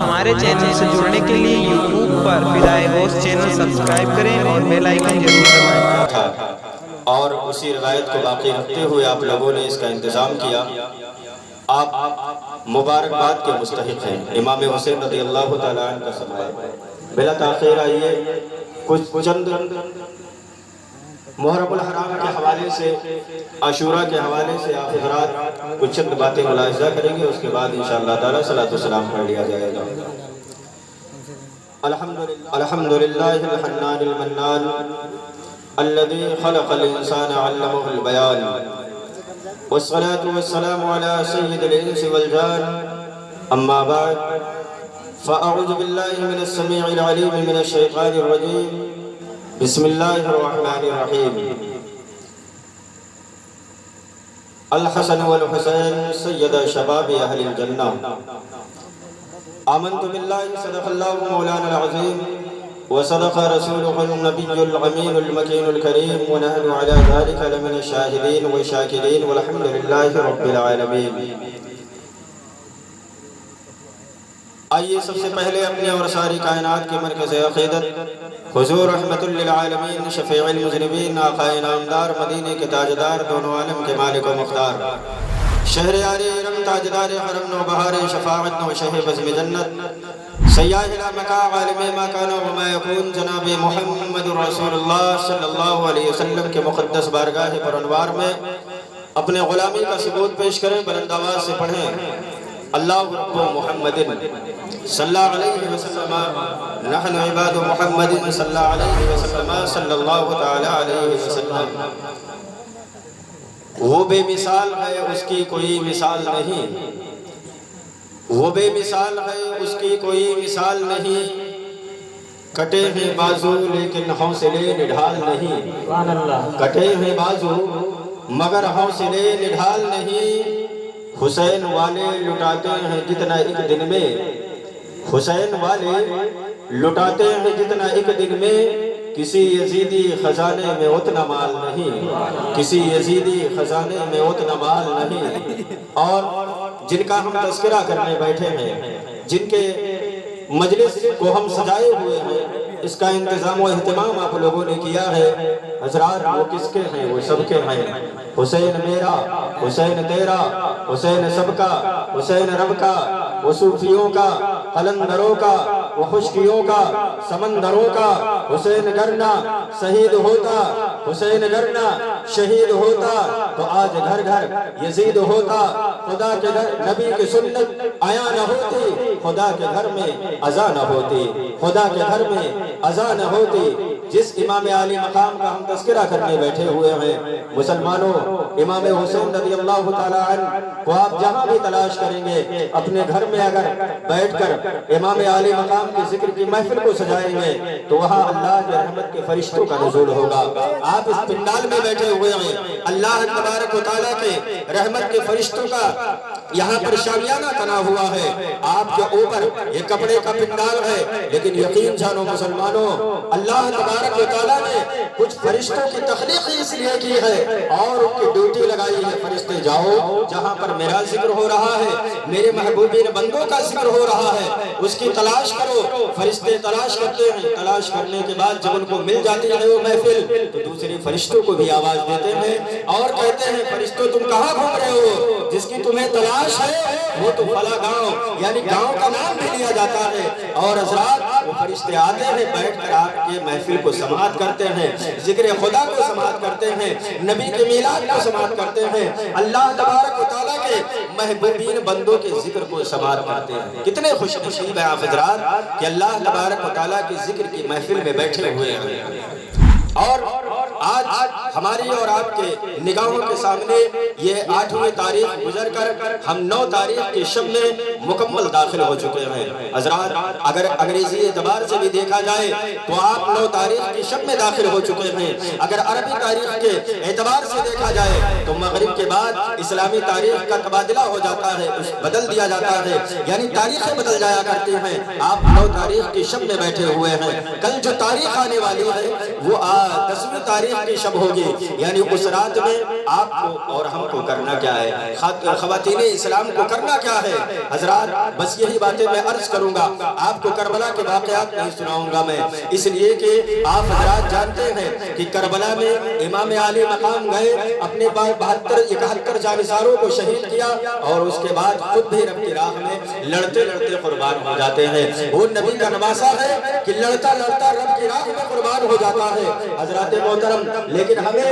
ہمارے چینل سے جڑنے کے لیے یوٹیوب پر فدائے غوث چینل سبسکرائب کریں اور بیل آئیکن ضرور دبائیں۔ اور اسی روایت کو باقی رکھتے ہوئے آپ لوگوں نے اس کا انتظام کیا، آپ مبارکباد کے مستحق ہیں۔ امام حسین رضی اللہ تعالیٰ عنہ کا سمائے بلا تاخیر آئیے کچھ چند محرم الحرام کے حوالے سے، عاشوراء کے حوالے سے آپ حضرات کچھ چند باتیں ملاحظہ کریں گے، اس کے بعد انشاءاللہ تعالیٰ صلاۃ والسلام پڑھ لیا جائے گا۔ الحمدللہ الحنان المنان الذي خلق الإنسان علمه البيان والصلاة والسلام على سيد الإنس والجان أما بعد فأعوذ بالله من السميع العليم من الشيطان الرجيم بسم الله الرحمن الرحيم الحسن والحسين سيد شباب أهل الجنة آمنت بالله صدق الله مولانا العظيم وصدق رسوله النبي الأمين المكين الكريم ونحن على ذلك لمن الشاهدين والشاكرين والحمد لله رب العالمين۔ آئیے سب سے پہلے اپنے اور ساری کائنات کے مرکز عقیدت حضور رحمت للعالمین شفیع المذنبین آقا انعامدار مدینے کے تاجدار دونوں عالم کے مالک و مختار شہریار ارم تاجدار حرم نو بہار شفاعت نو شہ بزم جنت سیاہ لا مکا عالم ما کانا وما یکون جناب محمد رسول اللہ صلی اللہ علیہ وسلم کے مقدس بارگاہ پر انوار میں اپنے غلامی کا ثبوت پیش کریں، بلند آواز سے پڑھیں اللہ رب محمد صلی اللہ علیہ وسلم نحن عباد محمد صلی اللہ علیہ وسلم صلی اللہ تعالی علیہ وسلم۔ وہ بے مثال ہے اس کی کوئی مثال نہیں، وہ بے مثال ہے اس کی کوئی مثال نہیں، کٹے ہیں بازو لیکن حوصلے نڈھال نہیں، کٹے ہیں بازو مگر حوصلے نڈھال نہیں۔ حسین والے لٹاتے ہیں جتنا ایک دن میں، حسین والے لٹاتے ہیں جتنا ایک دن میں، کسی یزیدی خزانے میں اتنا مال نہیں، کسی یزیدی خزانے میں اتنا مال نہیں۔ اور جن کا ہم تذکرہ کرنے بیٹھے ہیں، جن کے مجلس کو ہم سجائے ہوئے ہیں، اس کا انتظام و اہتمام آپ لوگوں نے کیا ہے، حضرات وہ کس کے ہیں؟ وہ سب کے ہیں۔ حسین میرا، حسین تیرا، حسین سب کا، حسین رب کا، وہ صوفیوں کا، قلندروں کا، وہ خشکیوں کا، سمندروں کا۔ حسین گرنا شہید ہوتا، حسین گرنا شہید ہوتا تو آج گھر گھر یزید ہوتا، خدا کے گھر نبی کی سنت آیا نہ ہوتی، خدا کے گھر میں اذان نہ ہوتی، خدا کے گھر میں اذان نہ ہوتی۔ جس امام عالی مقام کا ہم تذکرہ کرنے بیٹھے ہوئے ہیں، مسلمانوں امام حسین رضی اللہ تعالیٰ عنہ کو آپ جہاں بھی تلاش کریں گے، اپنے گھر میں اگر بیٹھ کر امام عالی مقام کے ذکر کی محفل کو سجائیں گے تو وہاں اللہ کے رحمت کے فرشتوں کا نزول ہوگا۔ آپ اس پنڈال میں بیٹھے ہوئے ہیں، اللہ تبارک و تعالیٰ کے رحمت کے فرشتوں کا یہاں پر شامیانہ تنا ہوا ہے، آپ کے اوپر یہ کپڑے کا پنڈال ہے، لیکن یقین جانو مسلمانوں، اللہ تبارک و تعالیٰ نے کچھ فرشتوں کی تخلیق اس لیے کی ہے اور ان کی ڈیوٹی لگائی ہے، فرشتے جاؤ جہاں پر میرا ذکر ہو رہا ہے، میرے محبوبین بندوں کا ذکر ہو رہا ہے، اس کی تلاش کرو۔ فرشتے تلاش کرتے ہیں، تلاش کرنے کے بعد جب ان کو مل جاتی ہے وہ محفل تو دوسرے فرشتوں کو بھی آواز دیتے ہیں اور کہتے ہیں فرشتوں تم کہاں گھوم رہے ہو؟ جس کی تمہیں تلاش ہے وہ تو فلاں گاؤں، یعنی گاؤں کا نام بھی لیا جاتا ہے۔ اور حضرات وہ فرشتے آتے ہیں، بیٹھ کر آپ کے محفل کو سماعت کرتے ہیں، ذکر خدا کو سماعت کرتے ہیں، نبی کے میلاد کو سماعت کرتے ہیں، اللہ تبارک و تعالیٰ کے محبوبین بندوں کے ذکر کو سماعت کرتے ہیں۔ کتنے خوش نصیب ہیں آپ حضرات کہ اللہ تبارک و تعالیٰ کے ذکر کی محفل میں بیٹھے ہوئے ہیں۔ اور آج ہماری اور آپ کے نگاہوں کے سامنے یہ 8ویں تاریخ گزر کر ہم 9 تاریخ کے شب میں مکمل داخل ہو چکے ہیں۔ حضرات اگر انگریزی اعتبار سے بھی دیکھا جائے تو آپ 9 تاریخ کے شب میں داخل ہو چکے ہیں، اگر عربی تاریخ کے اعتبار سے دیکھا جائے تو مغرب کے بعد اسلامی تاریخ کا تبادلہ ہو جاتا ہے، بدل دیا جاتا ہے، یعنی تاریخیں بدل جایا کرتی ہیں۔ آپ 9 تاریخ کے شب میں بیٹھے ہوئے ہیں، کل جو تاریخ آنے والی ہے وہ 10ویں تاریخ کی شب ہوگی، ہوگی، یعنی اس رات میں آپ کو اور ہم کو کرنا کیا ہے، خواتین اسلام کو کرنا کیا ہے۔ حضرات بس یہی باتیں میں عرض کروں گا، آپ کو کربلا کے واقعات نہیں سناؤں گا میں، اس لیے کہ آپ حضرات جانتے ہیں کہ کربلا میں امام علی مقام گئے، اپنے 71 جانثاروں کو شہید کیا، اور اس کے بعد خود بھی رب کی راہ میں لڑتے لڑتے قربان ہو جاتے ہیں۔ وہ نبی کا نواسا ہے کہ لڑتا لڑتا رب کی راہ میں قربان ہو جاتا ہے۔ حضرات محترم، لیکن ہمیں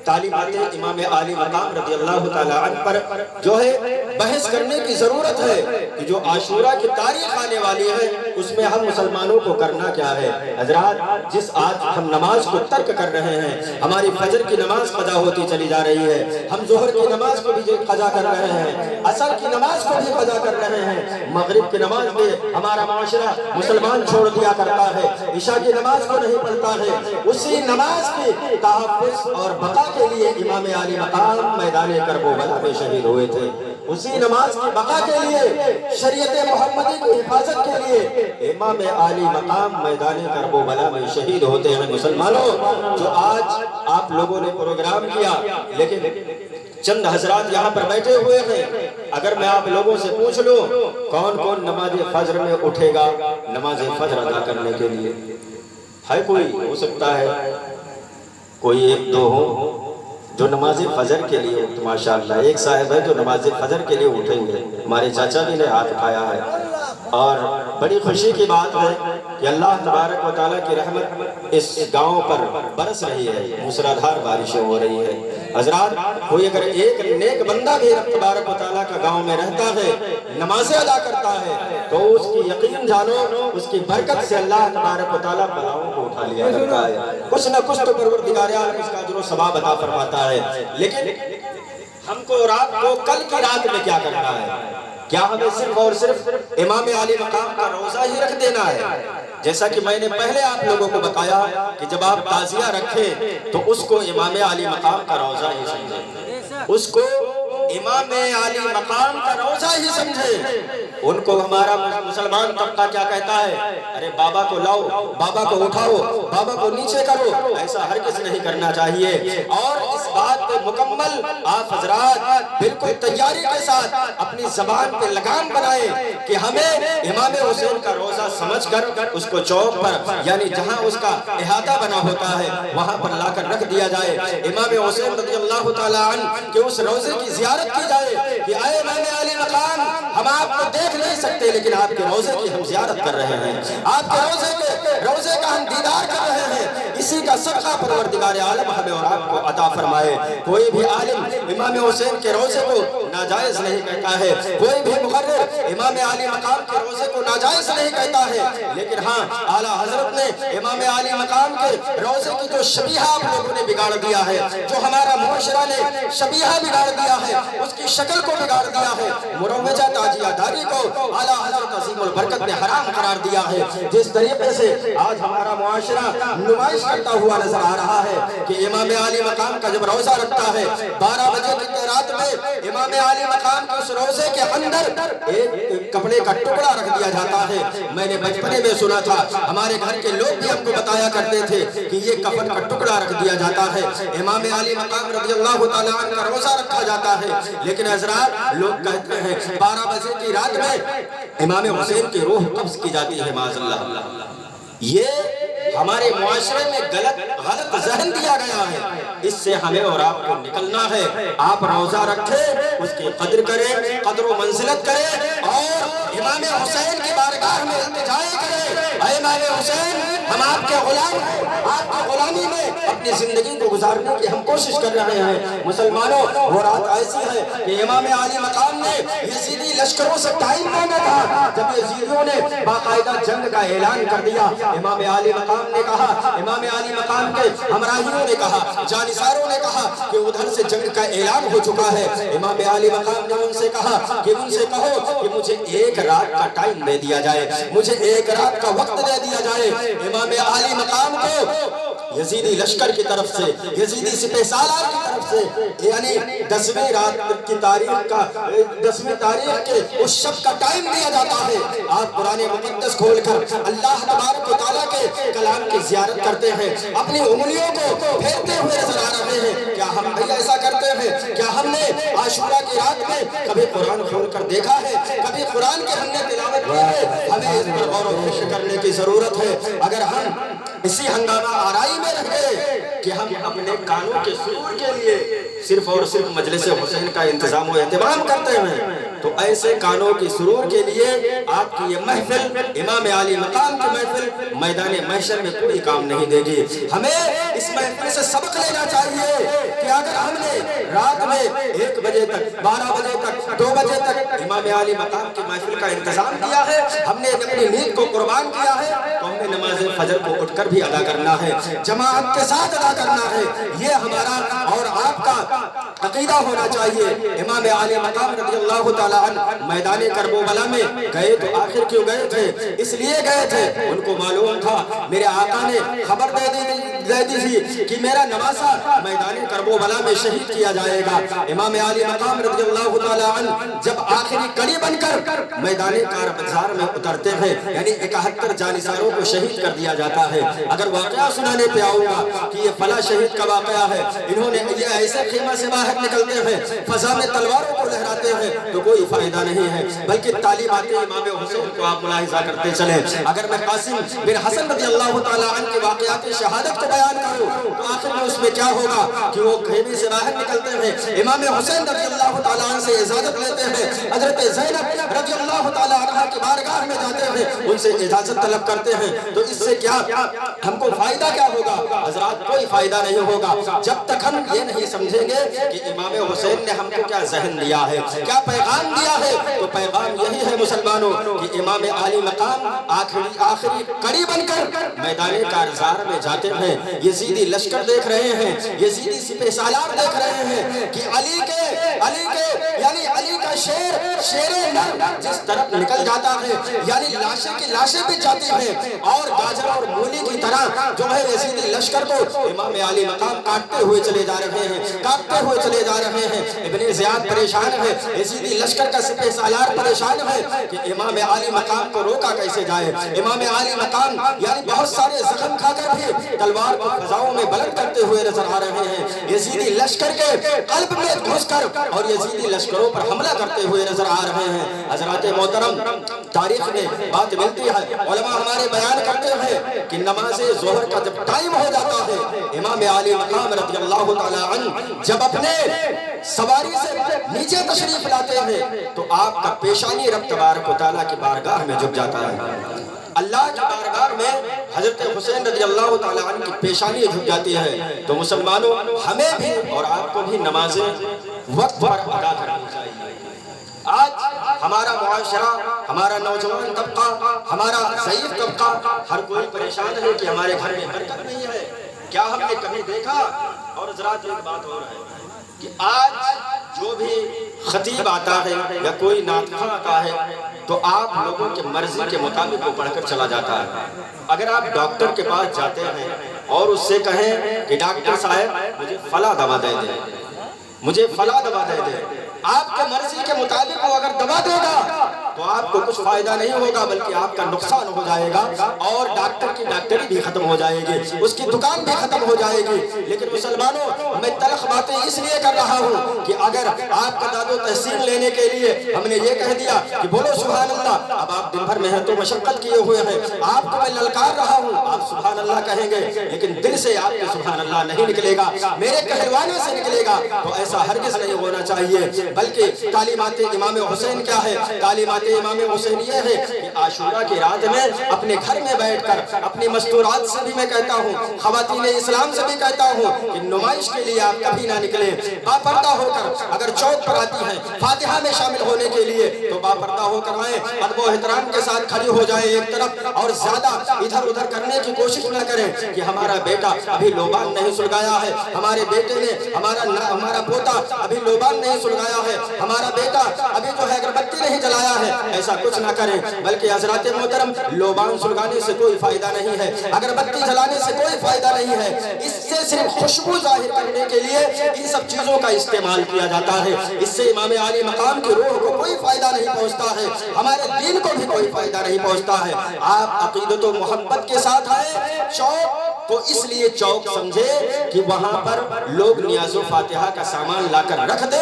تعلیمات امام علی مقام رضی اللہ تعالیٰ عنہ پر جو ہے بحث کرنے کی ضرورت ہے کہ جو عاشورہ کی تاریخ آنے والی ہے اس میں ہم مسلمانوں کو کرنا کیا ہے۔ حضرات جس آج ہم نماز کو ترک کر رہے ہیں، ہماری فجر کی نماز قضا ہوتی چلی جا رہی ہے، ہم ظہر کی نماز کو بھی قضا کر رہے ہیں، عصر کی نماز کو بھی قضا کر رہے ہیں، مغرب کی نماز بھی ہمارا معاشرہ مسلمان چھوڑ دیا کرتا ہے، عشاء کی نماز کو نہیں پڑھتا ہے۔ اسی نماز کی تحفظ اور بقا کے لیے امام علی مقام میدان کربلا میں شہید ہوئے تھے، اسی نماز کی بقا کے لیے، شریعت محمدی کی حفاظت کے لیے امام علی مقام میدان کربلا میں شہید ہوتے ہیں۔ مسلمانوں، جو آج آپ لوگوں نے پروگرام کیا، لیکن چند حضرات یہاں پر بیٹھے ہوئے ہیں، اگر میں آپ لوگوں سے پوچھ لوں کون کون نماز فجر میں اٹھے گا نماز فجر ادا کرنے کے لیے؟ ہے کوئی؟ ہو سکتا ہے کوئی ایک دو ہو جو نماز فجر کے لیے، ماشاءاللہ ایک صاحب ہے جو نماز فجر کے لیے اٹھے ہوئے، ہمارے چاچا جی نے ہاتھ اٹھایا ہے، اور بڑی خوشی کی بات ہے کہ اللہ تبارک و تعالیٰ کی رحمت اس گاؤں پر برس رہی ہے، موسلادھار بارشیں ہو رہی ہے۔ حضرات کوئی اگر ایک نیک بندہ بھی رب تبارک و تعالیٰ کا گاؤں میں رہتا ہے، نمازیں ادا کرتا ہے، تو اس کی یقین جانو اس کی برکت سے اللہ تبارک و تعالیٰ بلاؤں کو اٹھا لیا کرتا ہے، کچھ نہ کچھ تو پروردگار عالم اس کا اجر و ثواب عطا فرماتا ہے۔ لیکن ہم کو رات کو کل کی رات میں کیا کرنا ہے؟ کیا ہمیں صرف اور صرف امام علی مقام کا روزہ ہی رکھ دینا ہے؟ جیسا کہ میں نے پہلے آپ لوگوں کو بتایا کہ جب آپ تعزیہ رکھیں تو اس کو امام علی مقام کا روزہ ہی سمجھیں، اس کو امام علی مقام کا روزہ ہی سمجھیں۔ ان کو ہمارا مسلمان طبقہ کیا کہتا ہے؟ ارے بابا کو لاؤ، بابا کو اٹھاؤ، بابا کو نیچے کرو، ایسا ہرگز نہیں کرنا چاہیے۔ اور اس بات پہ مکمل آپ حضرات بالکل تیاری کے ساتھ اپنی زبان پہ لگام بنائیں کہ ہمیں امام حسین کا روزہ سمجھ کر اس کو چوک پر، یعنی جہاں اس کا احاطہ بنا ہوتا ہے وہاں پر لا کر رکھ دیا جائے، امام حسین رضی اللہ تعالیٰ عنہ کہ اس روزے کی زیارت کی جائے کہ اے امام علی مقام، ہم آپ کو دیکھ نہیں سکتے لیکن آپ کے روزے کی ہم زیارت کر رہے ہیں، آپ کے روزے کا ہم دیدار کر رہے ہیں۔ اسی کا صدقہ پروردگار عالم ہمیں اور آپ کو عطا فرمائے۔ کوئی بھی عالم امام حسین کے روزے کو ناجائز نہیں کہتا ہے، کوئی بھی مقرر امام علی مقام کے روزے کو ناجائز نہیں کہتا ہے، لیکن ہاں اعلیٰ حضرت نے امام علی مقام کے روزے کی جو شبیہ آپ لوگوں نے بگاڑ دیا ہے، جو ہمارا معاشرہ نے شبیہ بگاڑ دیا ہے، اس کی شکل کو بگاڑ دیا ہے، مروجہ تاجیہ داری کو اعلیٰ حضرت عظیم البرکت نے حرام قرار دیا ہے۔ جس طریقے سے آج ہمارا معاشرہ نمائش کرتا ہوا نظر آ رہا ہے کہ امام علی مقام کا جب روزہ رکھتا ہے 12 بجے کی رات میں امام علی مقام کے اس روزے کے اندر ایک کپڑے کا ٹکڑا رکھ دیا جاتا ہے۔ میں نے بچپنے میں سنا تھا، ہمارے گھر کے لوگ بھی ہم کو بتایا کرتے تھے کہ یہ کفن کا ٹکڑا رکھ دیا جاتا ہے، امام علی مقام رضی اللہ تعالیٰ عنہ کا روزہ رکھا جاتا ہے، لیکن حضرات لوگ کہتے ہیں 12 بجے کی رات میں امام حسین کی روح قبض کی جاتی ہے، معاذ اللہ۔ یہ ہمارے معاشرے میں غلط ذہن دیا گیا ہے، اس سے ہمیں اور آپ کو نکلنا ہے۔ آپ روزہ رکھیں، اس کی قدر کریں، قدر و منزلت کریں، اور امام حسین کی بارگاہ میں التجا کریں، اے امام حسین ہم آپ کے غلام ہیں، آپ کی غلامی میں اپنی زندگی کو گزارنے کی ہم کوشش کر رہے ہیں۔ مسلمانوں، وہ رات ایسی ہے کہ امام علی مقام نے یزیدی لشکروں سے ٹائم مانگا تھا، جب یزیدیوں نے باقاعدہ جنگ کا اعلان کر دیا، امام علی مقام نے کہا، امام علی مقام کے ہمراہیوں نے کہا، جانثاروں نے کہا کہ ادھر سے جنگ کا اعلان ہو چکا ہے۔ امام علی مقام نے ان سے کہا کہ ان سے کہو کہ مجھے ایک رات کا ٹائم دے دیا جائے، مجھے ایک رات کا وقت دے دیا جائے۔ امام علی مقام کو یزیدی لشکر کی طرف سے، یزیدی سپہ سالار کی طرف سے، یعنی 10ویں رات کی تاریخ کا 10ویں تاریخ کے اس شب کا ٹائم دیا جاتا ہے۔ آپ قرآن مقدس کھول کر اللہ تبارک و تعالیٰ کے کلام کی زیارت کرتے ہیں، اپنی انگلیوں کو پھیرتے ہوئے نظر آ رہے ہیں۔ کیا ہم بھی ایسا کرتے ہیں؟ کیا ہم نے عاشورہ کی رات میں کبھی قرآن کھول کر دیکھا ہے؟ کبھی قرآن کی ہم نے تلاوت کی ہے؟ ہمیں اس پر غور و فکر کرنے کی ضرورت ہے۔ اگر ہم اسی ہنگامہ آرائی میں رہ گئے کہ ہم اپنے کانوں کے سرور کے لیے صرف اور صرف مجلس حسین کا انتظام و اہتمام کرتے ہیں، تو ایسے کانوں کی سرور کے لیے آپ کی یہ محفل، امام عالی مقام کی محفل، میدان محشر میں کوئی کام نہیں دے گی۔ ہمیں اس محفل سے سبق لینا چاہیے کہ اگر ہم نے رات میں 1 بجے تک، 12 بجے تک، 2 بجے تک امام عالی مقام کی محفل کا انتظام کیا ہے، ہم نے اپنی نیند کو قربان کیا ہے، تو ہمیں نماز فجر کو اٹھ کر بھی ادا کرنا ہے، جماعت کے ساتھ ادا کرنا ہے۔ یہ ہمارا اور آپ کا عقیدہ ہونا چاہیے۔ امام عالی مقام رضی اللہ تعالیٰ عنہ میدان کربلا میں گئے تو آخر کیوں گئے تھے؟ اس لیے گئے تھے، ان کو معلوم تھا میرے آقا نے خبر دے دی تھی کہ میرا نواسہ میدان کربلا میں شہید کیا جائے گا۔ امام عالی مقام رضی اللہ تعالیٰ عنہ جب آخری کڑی بن کر میدان کاربلا میں اترتے ہیں، یعنی 71 جانثاروں کو شہید کر دیا جاتا ہے۔ اگر واقعہ سنانے پہ آؤں گا کہ یہ فلاں شہید کا واقعہ ہے، انہوں نے یہ ایسے خیمہ سے باہر نکلتے ہیں، فضا میں تلواروں کو لہراتے ہیں، تو کوئی فائدہ نہیں ہے، بلکہ تعلیمات امام حسین کو آپ ملاحظہ کرتے چلیں۔ اگر میں قاسم بن حسن رضی اللہ تعالیٰ عنہ کے واقعات شہادت کو بیان کروں تو آخر میں اس میں کیا ہوگا کہ وہ خیمے سے باہر نکلتے ہیں، امام حسین رضی اللہ تعالیٰ عنہ سے اجازت لیتے ہیں، حضرت زینب رضی اللہ تعالیٰ عنہ کی بارگاہ میں جاتے ہیں، ان سے اجازت طلب کرتے ہیں۔ تو اس سے کیا ہم کو فائدہ کیا ہوگا؟ حضرات کوئی فائدہ نہیں ہوگا جب تک ہم یہ نہیں سمجھیں گے کہ امام حسین نے ہم کو کیا ذہن دیا ہے، کیا پیغام دیا ہے۔ تو پیغام یہی ہے مسلمانوں کہ امام عالی مقام آخری کڑی بن کر میدان کارزار میں جاتے ہیں، یزیدی لشکر دیکھ رہے ہیں، یزیدی سپہ سالار دیکھ رہے ہیں کہ علی کے یعنی علی کا شیر نر جس طرف نکل جاتا ہے، یعنی لاشیں بھی جاتی ہیں، اور گاجر اور مولی کی طرح جو ہے یزیدی لشکر کو امام عالی مقام کاٹتے ہوئے چلے جا رہے ہیں، ابن زیاد پریشان ہے، یزیدی لشکر کا سپہ سالار پریشان ہے کہ امام عالی مقام کو روکا کیسے جائے۔ امام عالی مقام یعنی بہت سارے زخم کھا کر بھی تلوار کو فضاؤں میں بلند کرتے ہوئے نظر آ رہے ہیں، یزیدی لشکر کے قلب میں گھس کر اور یزیدی لشکروں پر حملہ کرتے ہوئے نظر آ رہے ہیں۔ حضرات محترم، تاریخ میں بات ملتی ہے، علماء ہمارے بیان کرتے ہیں کہ نماز ظہر کا جب ٹائم ہو جاتا ہے، امام عالی مقام رضی اللہ تعالیٰ عنہ جب اپنے سواری سے نیچے تشریف لاتے ہیں تو آپ کا پیشانی رب تبارک و تعالیٰ کی بارگاہ میں جھک جاتا ہے۔ اللہ کی بارگاہ میں حضرت حسین رضی اللہ تعالیٰ عنہ کی پیشانی جھک جاتی ہے۔ تو مسلمانوں، ہمیں بھی اور آپ کو بھی نمازیں وقت پر ادا کرنی چاہیے۔ آج ہمارا معاشرہ، ہمارا نوجوان طبقہ، ہمارا ضعیف طبقہ، ہر کوئی پریشان ہے کہ ہمارے گھر میں برکت نہیں ہے۔ کیا ہم نے کبھی دیکھا؟ اور حضرات ایک بات اور ہے کہ آج جو بھی خطیب آتا ہے یا کوئی ناطخواں آتا ہے تو آپ لوگوں کے مرضی کے مطابق وہ پڑھ کر چلا جاتا ہے۔ اگر آپ ڈاکٹر کے پاس جاتے ہیں اور اس سے کہیں کہ ڈاکٹر صاحب مجھے فلاں دوا دے دیں، مجھے فلاں دوا دے دیں، آپ کے مرضی کے مطابق وہ اگر دوا دے گا تو آپ کو کچھ فائدہ نہیں ہوگا بلکہ آپ کا نقصان ہو جائے گا، اور ڈاکٹر کی ڈاکٹری بھی ختم ہو جائے گی، اس کی دکان بھی ختم ہو جائے گی۔ لیکن مسلمانوں، میں تلخ باتیں اس لیے کر رہا ہوں کہ اگر آپ کا داد و تحسین لینے کے لیے ہم نے یہ کہہ دیا کہ بولو سبحان اللہ، اب آپ دن بھر محنت و مشقت کیے ہوئے ہیں، آپ کو میں للکار رہا ہوں، آپ سبحان اللہ کہیں گے لیکن دل سے آپ کو سبحان اللہ نہیں نکلے گا، میرے کہلوانے سے نکلے گا، تو ایسا ہرگز نہیں ہونا چاہیے۔ بلکہ تعلیمات امام حسین کیا ہے؟ تعلیمات امام حسین یہ ہے کہ عاشورہ کی رات میں اپنے گھر میں بیٹھ کر اپنی مستورات سے بھی میں کہتا ہوں، خواتین اسلام سے بھی کہتا ہوں کہ نمائش کے لیے آپ کبھی نہ نکلیں، باپردہ ہو کر اگر چوک پر آتی ہیں فاتحہ میں شامل ہونے کے لیے تو باپردہ ہو کر آئیں، ادب و احترام کے ساتھ کھڑی ہو جائیں ایک طرف، اور زیادہ ادھر ادھر کرنے کی کوشش نہ کریں کہ ہمارا بیٹا ابھی لوبان نہیں سلگایا ہے، ہمارے بیٹے نے ہمارا پوتا ابھی لوبان نہیں سلگایا ہے، ہمارا بیٹا ابھی جو ہے اگربتی نہیں جلایا ہے، ایسا کچھ نہ کریں، بلکہ حضرات محترم لوبان سلگانے سے کوئی فائدہ نہیں ہے، اگر بتی جلانے سے کوئی فائدہ نہیں ہے، اس سے صرف خوشبو ظاہر کرنے کے لیے ان سب چیزوں کا استعمال کیا جاتا ہے، اس سے امام عالی مقام کی روح کو کوئی فائدہ نہیں پہنچتا ہے، ہمارے دین کو بھی کوئی فائدہ نہیں پہنچتا ہے۔ آپ عقیدت و محبت کے ساتھ آئے، چوک تو اس لیے چوک سمجھے کہ وہاں پر لوگ نیاز و فاتحہ کا سامان لا کر رکھ دے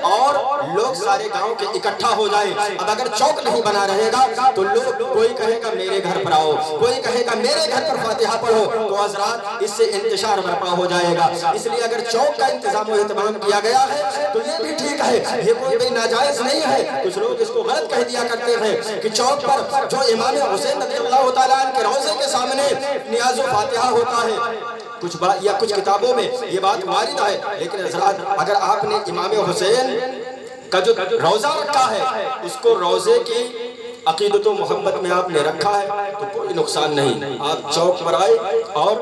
اور لوگ سارے گاؤں کے اکٹھا ہو جائے۔ اب اگر چوک نہیں بنا رہے گا تو لوگ کوئی کہے گا میرے گھر پر آؤ، کوئی کہے گا میرے گھر پر فاتحہ پڑھو، تو حضرات اس سے انتشار برپا ہو جائے گا۔ اس لیے اگر چوک کا انتظام و اہتمام کیا گیا ہے تو یہ بھی ٹھیک ہے، یہ کوئی بھی ناجائز نہیں ہے۔ کچھ لوگ اس کو غلط کہہ دیا کرتے ہیں کہ چوک پر جو امام حسین رضی اللہ تعالیٰ عنہ کے روضے کے سامنے نیاز و فاتحہ ہوتا ہے، کچھ کتابوں میں یہ بات وارد ہے، لیکن حضرات اگر آپ نے امام حسین کا جو روضہ رکھا ہے اس کو روضے کی عقیدت و محبت میں آپ نے رکھا ہے تو کوئی نقصان نہیں۔ آپ چوک پر آئے اور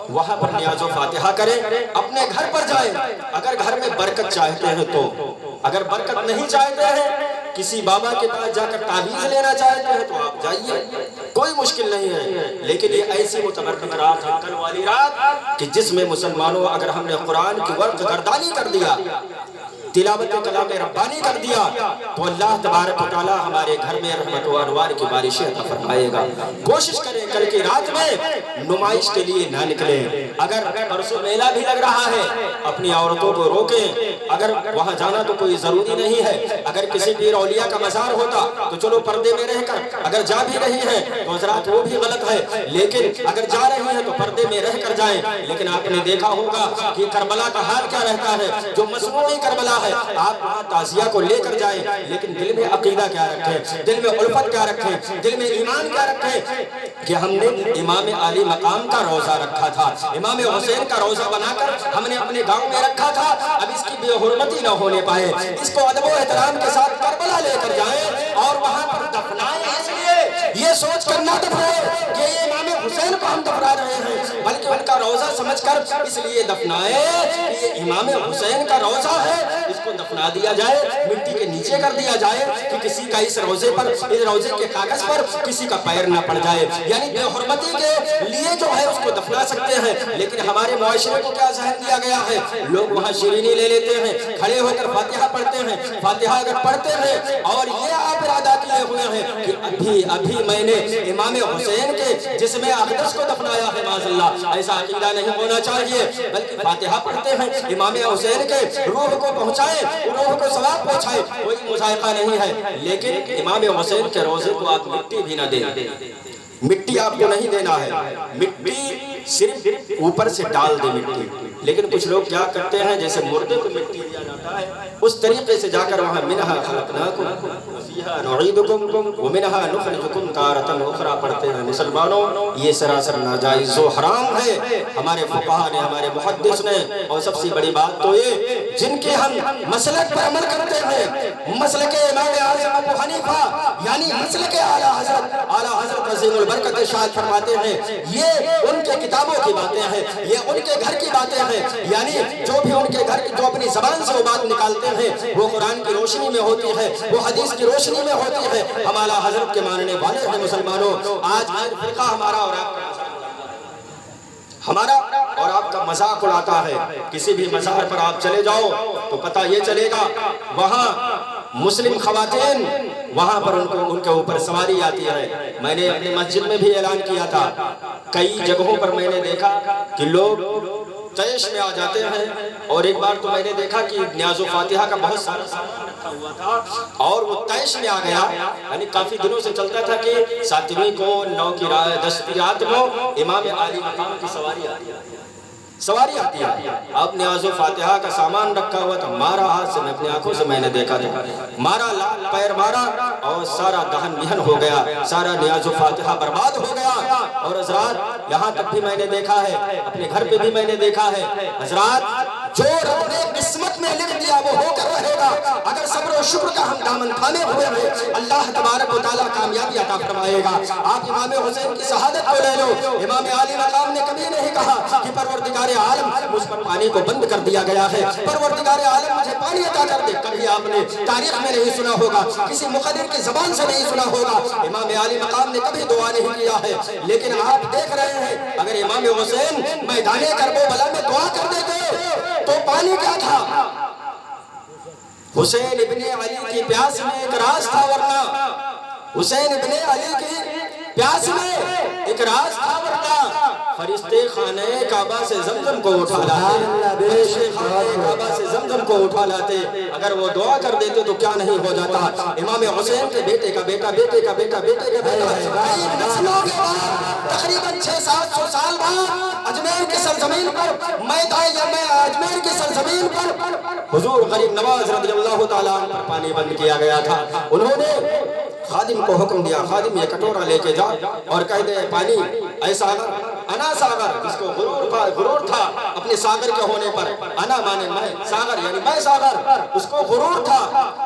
وہاں پر نیاز و فاتحہ کریں، اپنے گھر پر جائیں، اگر گھر میں برکت چاہتے ہیں تو، اگر برکت نہیں چاہتے ہیں، کسی بابا کے پاس جا کر تعویذ لینا چاہتے ہیں تو آپ جائیے، کوئی مشکل نہیں ہے۔ لیکن یہ ایسی متبرک رات ہے کل والی رات کہ جس میں مسلمانوں اگر ہم نے قرآن کی ورق گردانی کر دیا، تلاوت کلام ربانی کر دیا تو اللہ تبارک و تعالی ہمارے گھر میں رحمت و انوار کی بارشیں عطا فرمائے گا۔ کوشش کریں کل کی رات میں نمائش کے لیے نہ نکلیں، اگر پرسوں میلہ بھی لگ رہا ہے اپنی عورتوں کو روکیں، اگر وہاں جانا تو کوئی ضروری نہیں ہے، اگر کسی پیر اولیاء کا مزار ہوتا تو چلو پردے میں رہ کر، اگر جا بھی رہی ہیں تو حضرات وہ بھی غلط ہے، لیکن اگر جا رہی ہیں تو پردے میں رہ کر جائیں۔ لیکن آپ نے دیکھا ہوگا کہ کربلا کا حال کیا رہتا ہے، جو مسموعی کربلا ہے، آپ وہاں تعزیہ کو لے کر جائیں، لیکن دل میں عقیدہ کیا رکھیں، دل میں الفت کیا رکھیں، دل میں ایمان کیا رکھیں کہ ہم نے امام عالی مقام کا روضہ رکھا تھا، امام حسین کا روضہ بنا کر ہم نے اپنے گاؤں میں رکھا تھا، اب اس کی بے حرمتی نہ ہونے پائے، اس کو ادب و احترام کے ساتھ کربلا لے کر جائیں اور وہاں پر دفنائیں۔ اس لیے یہ سوچ کر نہ دفنائیں کہ یہ امام حسین کو ہم دفنا رہے ہیں، بلکہ ان کا روضہ سمجھ کر اس لیے دفنائیں کہ یہ امام حسین کا روضہ ہے، اس کو دفنا دیا جائے، مٹی کے نیچے کر دیا جائے کہ کسی کا اس روضے پر، اس روضے کے کاغذ پر کسی کا پیر نہ پڑ جائے، یعنی بے حرمتی کے لیے جو ہے اس کو دفنا سکتے ہیں۔ لیکن ہمارے معاشرے کو کیا ذہن دیا گیا ہے، لوگ وہاں شیرینی لے لیتے ہیں، کھڑے ہو کر فاتحہ پڑھتے ہیں، فاتحہ اگر پڑھتے ہیں اور یہ آپ ارادہ کیے ہوئے ہیں کہ ابھی میں نے امام حسین کے جسم اقدس کو دفنایا ہے، معاذ اللہ، ایسا عقیدہ نہیں ہونا چاہیے، بلکہ فاتحہ پڑھتے ہیں، امام حسین کے روح کو پہنچائیں، روح کو ثواب پہنچائیں، کوئی مذائقہ نہیں ہے۔ لیکن امام حسین کے روضے کو آپ مٹی بھی نہ دیں، مٹی آپ کو نہیں دینا ہے، مٹی صرف اوپر سے ڈال دے مٹی۔ لیکن کچھ لوگ کیا کرتے ہیں، جیسے مردے کو مٹی دیا جاتا ہے اس طریقے سے جا کر وہاں منہا خلقناکم وفیہا نعیدکم ومنہا نخرجکم تارۃ اخری پڑھتے ہیں۔ مسلمانوں یہ سراسر ناجائز و حرام ہے، ہمارے فقہا نے، ہمارے محدث نے، اور سب سے بڑی بات تو یہ جن کے ہم مسلک پر عمل کرتے ہیں، مسلک امام اعظم ابو حنیفہ یعنی مسلک اعلیٰ حضرت عظیم البرکت ارشاد فرماتے ہیں، یہ ان کے کتابوں کی باتیں ہیں، یہ ان کے گھر کی باتیں ہیں، یعنی جو بھی ان کے گھر جو اپنی زبان سے وہ بات نکالتے ہیں وہ قرآن کی روشنی میں ہوتی ہے، وہ حدیث کی روشنی میں ہوتی ہے۔ ہم اعلیٰ حضرت کے ماننے والے ہیں مسلمانوں۔ آج فرقہ ہمارا اور آپ کا مذاق اڑاتا ہے، کسی بھی مزار پر آپ چلے جاؤ تو پتہ یہ چلے گا وہاں مسلم خواتین، وہاں پر ان کے اوپر سواری آتی ہے۔ میں نے اپنی مسجد میں بھی اعلان کیا تھا، کئی جگہوں پر میں نے دیکھا کہ لوگ طیش میں آ جاتے ہیں، اور ایک بار تو میں نے دیکھا کہ نیاز و فاتحہ کا بہت سارا سامان رکھا ہوا تھا اور وہ طیش میں آ گیا، یعنی کافی دنوں سے چلتا تھا کہ 7ویں کو 9 کی رات 10 کی رات کو امام عالی مقام کی سواری آتی ہے، اب نیاز و فاتحہ کا سامان رکھا ہوا تھا، مارا ہاتھ سے، میں اپنی آنکھوں سے میں نے دیکھا تھا، مارا پیر مارا اور سارا دہن بہن ہو گیا، سارا نیاز و فاتحہ برباد ہو گیا۔ اور حضرات یہاں تک بھی میں نے دیکھا ہے، اپنے گھر پہ بھی میں نے دیکھا ہے، حضرات جو رب نے قسمت میں لکھ دیا وہ ہو کر رہے گا۔ اگر صبر و شکر کا ہم دامن تھامے ہوئے ہیں، اللہ تبارک و تعالیٰ کامیابی عطا فرمائے گا۔ آپ امام حسین کی شہادت کو لے لو، امام عالی مقام نے کبھی نہیں کہا کہ پروردگار عالم مجھ پر پانی کو بند کر دیا گیا ہے، پروردگار عالم مجھے پانی عطا کر دے۔ کبھی آپ نے تاریخ میں نہیں سنا ہوگا، کسی مقدر کی زبان سے نہیں سنا ہوگا، امام عالی مقام نے کبھی دعا نہیں کیا ہے۔ لیکن آپ دیکھ رہے ہیں اگر امام حسین میدان کربلا میں دعا کر دیتے تو پانی کیا تھا؟ حسین ابن علی کی پیاس میں ایک راز تھا، ورنہ حسین ابن علی کی پیاس میں ایک راز تھا، ورنہ فرشتے خانہ کعبہ سے زمزم کو اٹھا لاتے، فرشتے خانہ کعبہ سے زمزم کو اٹھا لاتے۔ اگر وہ دعا کر دیتے تو کیا نہیں ہو جاتا۔ امام حسین کے بیٹے کا بیٹا، بیٹے کا بیٹا، بیٹے کا بیٹا، کئی نسلوں کے بعد تقریباً 600-700 سال بعد اجمیر کی سرزمین پر اجمیر کی سرزمین پر حضور غریب نواز رضی اللہ تعالیٰ عنہ پر پانی بند کیا گیا تھا۔ انہوں نے خادم کو حکم دیا، خادم یہ کٹورا لے کے جا اور کہہ دے پانی اے ساغر، انا ساغر، جس کو غرور تھا اپنے ساغر کے ہونے پر، انا مانے میں، ساغر یعنی میں ساغر، اس کو غرور تھا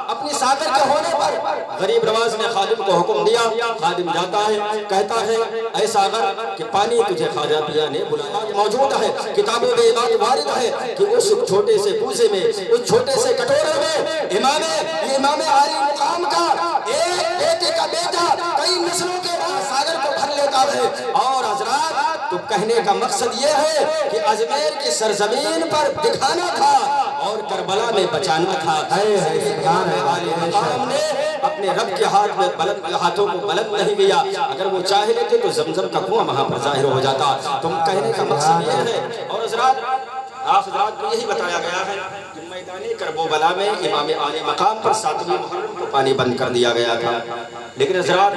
اپنی ساغر کے ہونے پر۔ غریب نواز نے خادم کو حکم دیا، خادم جاتا ہے کہتا ہے اے ساغر کہ پانی تجھے خواجہ پیا نے بلایا۔ موجود ہے کتابوں میں بات وارد ہے کہ اس چھوٹے سے پوزے میں، اس چھوٹے سے کٹورے میں امام عالی مقام کا ایک بیٹے کا بیٹا کئی نسلوں کے بعد ساغر کو بھر لیتا ہے۔ اور حضرات تو کہنے کا مقصد یہ ہے کہ اجمیر کی سرزمین پر دکھانا تھا اور کربلا میں بچانا تھا۔ امام عالی مقام نے اپنے رب کے ہاتھوں کو بلند نہیں کیا، اگر وہ چاہ لیتے تو زمزم کا کنواں وہاں پر ظاہر ہو جاتا۔ تم کہنے کا مقصد یہ ہے، اور حضرات آپ حضرات کو یہی بتایا گیا ہے کہ میدان کربلا میں امام عالی مقام پر 7ویں محرم کو پانی بند کر دیا گیا تھا۔ لیکن حضرات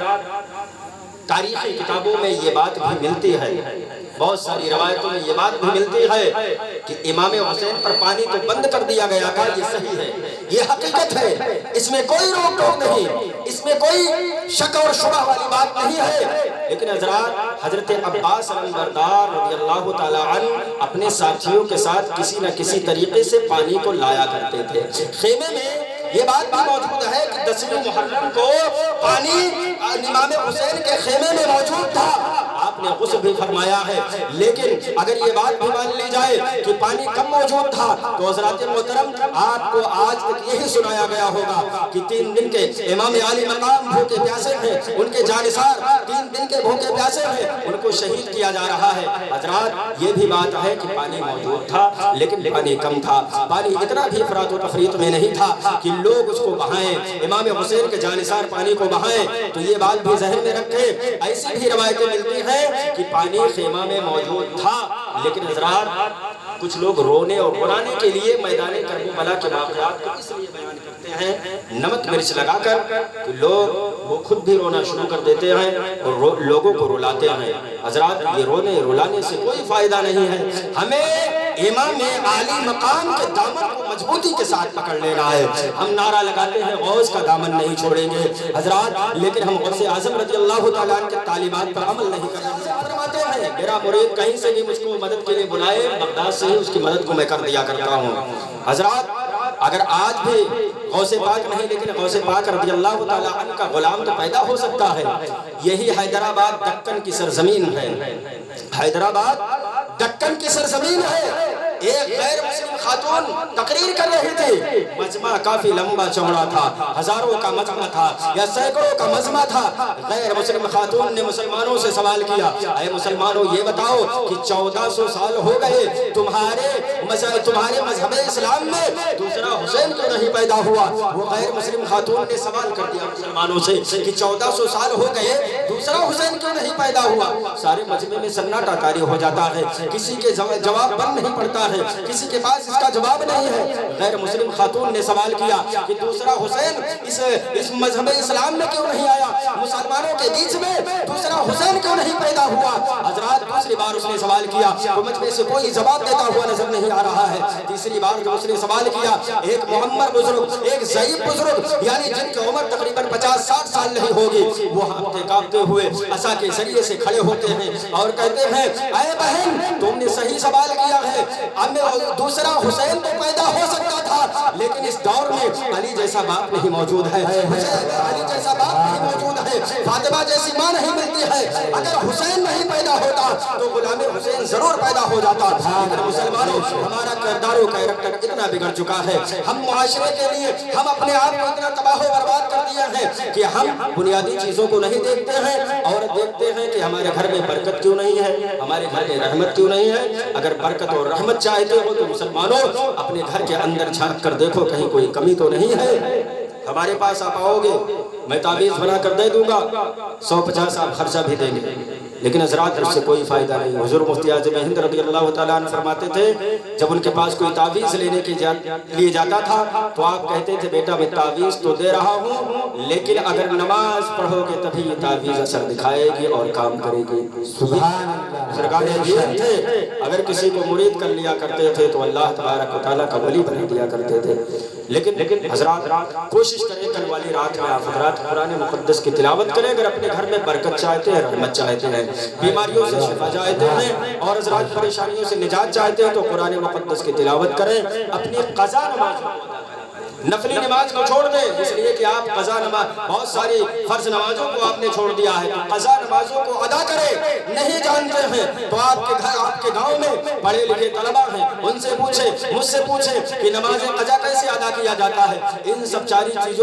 تاریخی کتابوں میں یہ بات بھی ملتی ہے، بہت ساری روایتوں میں یہ بات بھی ملتی ہے کہ امام حسین پر پانی تو بند کر دیا گیا تھا۔ یہ صحیح ہے، یہ حقیقت ہے، اس میں کوئی روک ٹوک نہیں، اس میں کوئی شک اور شبہ والی بات نہیں ہے۔ لیکن حضرات حضرت عباس علمبردار رضی اللہ تعالیٰ عنہ اپنے ساتھیوں کے ساتھ کسی نہ کسی طریقے سے پانی کو لایا کرتے تھے۔ خیمے میں یہ بات بھی موجود ہے کہ 10ویں محرم کو پانی امام حسین کے خیمے میں موجود تھا، آپ نے غسل بھی فرمایا ہے۔ لیکن اگر یہ بات بھی مان لی جائے کہ پانی کم موجود تھا تو حضرات محترم آپ کو آج تک یہی سنایا گیا ہوگا کہ 3 دن کے امام عالی مقام بھوکے پیاسے ہیں، ان کے جانثار 3 دن کے بھوکے پیاسے ہیں، ان کو شہید کیا جا رہا ہے۔ حضرات یہ بھی بات ہے کہ پانی موجود تھا لیکن پانی کم تھا، پانی اتنا بھی افراط و تفریط میں نہیں تھا کہ لوگ اس کو بہائیں، امام حسین کے جانثار پانی کو بہائیں۔ تو یہ بات بھی ذہن میں رکھیں۔ ایسی بھی روایتیں ملتی ہیں کہ پانی خیمہ میں موجود تھا، لیکن حضرات کچھ لوگ رونے اور بلانے کے لیے میدان کربلا کے واقعات کو اس لیے بیان کرتے ہیں نمک مرچ لگا کر کہ لوگ وہ خود بھی رونا شروع کر دیتے ہیں اور لوگوں کو رلاتے ہیں۔ حضرات یہ رونے رلانے سے کوئی فائدہ نہیں ہے، ہمیں امام عالی مقام کے دامن کو مضبوطی کے ساتھ پکڑ لینا ہے۔ ہم نعرہ لگاتے ہیں غوث کا دامن نہیں چھوڑیں گے حضرات، لیکن ہم غوث اعظم رضی اللہ تعالیٰ عنہ کے تعلیمات پر عمل نہیں کر رہے ہیں۔ فرماتے ہیں میرا مرید کہیں سے بھی مجھ کو مدد کے لیے بلائے، بغداد سے ہی اس کی مدد کو میں کر دیا کرتا ہوں۔ حضرات اگر آج بھی غوث پاک نہیں لیکن غوث پاک رضی اللہ تعالیٰ عنہ کا غلام تو پیدا ہو سکتا ہے۔ یہی حیدرآباد دکن کی سرزمین ہے، حیدرآباد دکن کی سرزمین ہے۔ ایک غیر مسلم خاتون تقریر کر رہی تھی، مجمع کافی لمبا چوڑا تھا، ہزاروں کا مجمع تھا یا سینکڑوں کا مجمع تھا۔ غیر مسلم خاتون نے مسلمانوں سے سوال کیا، اے مسلمانوں یہ بتاؤ کہ 1400 سال ہو گئے تمہارے مذہب اسلام میں دوسرا حسین کیوں نہیں پیدا ہوا؟ وہ غیر مسلم خاتون نے سوال کر دیا مسلمانوں سے کہ 1400 سال ہو گئے دوسرا حسین کیوں نہیں پیدا ہوا؟ سارے مجمع میں سناٹا طاری ہو جاتا ہے، کسی کے جواب بن نہیں پڑتا ہے، کسی کے پاس اس کا جواب نہیں ہے۔ غیر مسلم خاتون نے سوال کیا کہ دوسرا حسین اس مذہب اسلام میں کیوں نہیں آیا؟ مسلمانوں کے بیچ میں دوسرا حسین کیوں نہیں پیدا ہوا؟ حضرات دوسری بار اس نے سوال کیا تو مجھ میں سے کوئی جواب دیتا ہوا نظر نہیں آ رہا ہے. تیسری بار جب اس نے سوال کیا ایک معمر بزرگ ایک ضعیف بزرگ یعنی جن کی عمر تقریباً 50-60 سال نہیں ہوگی وہ ہانپتے کانپتے ہوئے عصا کے ذریعے سے کھڑے ہوتے ہیں اور کہتے ہیں اے بہن تم نے صحیح سوال کیا ہے. دوسرا حسین تو پیدا ہو سکتا تھا لیکن اس دور میں علی جیسا باپ نہیں موجود ہے. علی جیسا باپ نہیں موجود ہے. فاطمہ جیسی ماں نہیں ملتی ہے. اگر حسین نہیں پیدا ہوتا تو غلام حسین ضرور پیدا ہو جاتا. لیکن مسلمانوں ہمارا کردار و کریکٹر اتنا بگڑ چکا ہے. ہم معاشرے کے لیے ہم اپنے آپ کو اتنا تباہ و برباد کر دیا ہے کہ ہم بنیادی چیزوں کو نہیں دیکھتے ہیں اور دیکھتے ہیں کہ ہمارے گھر میں برکت کیوں نہیں ہے, ہمارے گھر میں رحمت کیوں نہیں ہے. اگر برکت اور رحمت چاہتے ہو تو مسلمانوں اپنے گھر کے اندر جھانک کر دیکھو کہیں کوئی کمی تو نہیں ہے. ہمارے پاس آپ آؤ گے میں تعویذ بنا کر دے دوں گا, 150 آپ خرچہ بھی دیں گے لیکن حضرات اس سے کوئی فائدہ نہیں. حضور مفتی اعظم ہند رضی اللہ تعالیٰ عنہ فرماتے تھے جب ان کے پاس کوئی تعویذ لینے کے لیے جاتا تھا تو آپ کہتے تھے بیٹا میں تعویذ تو دے رہا ہوں لیکن اگر نماز پڑھو گے تبھی یہ تعویذ اثر دکھائے گی اور کام کرے گی. سبحان اللہ. سرکار دین تھے اگر کسی کو مرید کر لیا کرتے تھے تو اللہ تبارک و تعالیٰ کا ولی بنا دیا کرتے تھے. لیکن حضرات کوشش کریں کل والی رات میں آپ حضرات قرآن مقدس کی تلاوت کریں. اگر اپنے گھر میں برکت چاہتے ہیں رحمت چاہتے ہیں بیماریوں سے شفا چاہتے ہیں اور حضرات پریشانیوں سے نجات چاہتے ہیں تو قرآن مقدس کی تلاوت کریں. اپنی قضا نماز نفلی نماز کو چھوڑ دیں اس لیے کہ آپ قضا نماز بہت ساری فرض نمازوں کو آپ نے چھوڑ دیا ہے. تو قضا نمازوں کو ادا کریں. نہیں جانتے ہیں تو آپ کے گھر آپ کے گاؤں میں پڑھے لکھے طلبہ ہیں ان سے پوچھیں مجھ سے پوچھیں کہ نماز قضا کیسے ادا کیا جاتا ہے. ان سب ساری چیزوں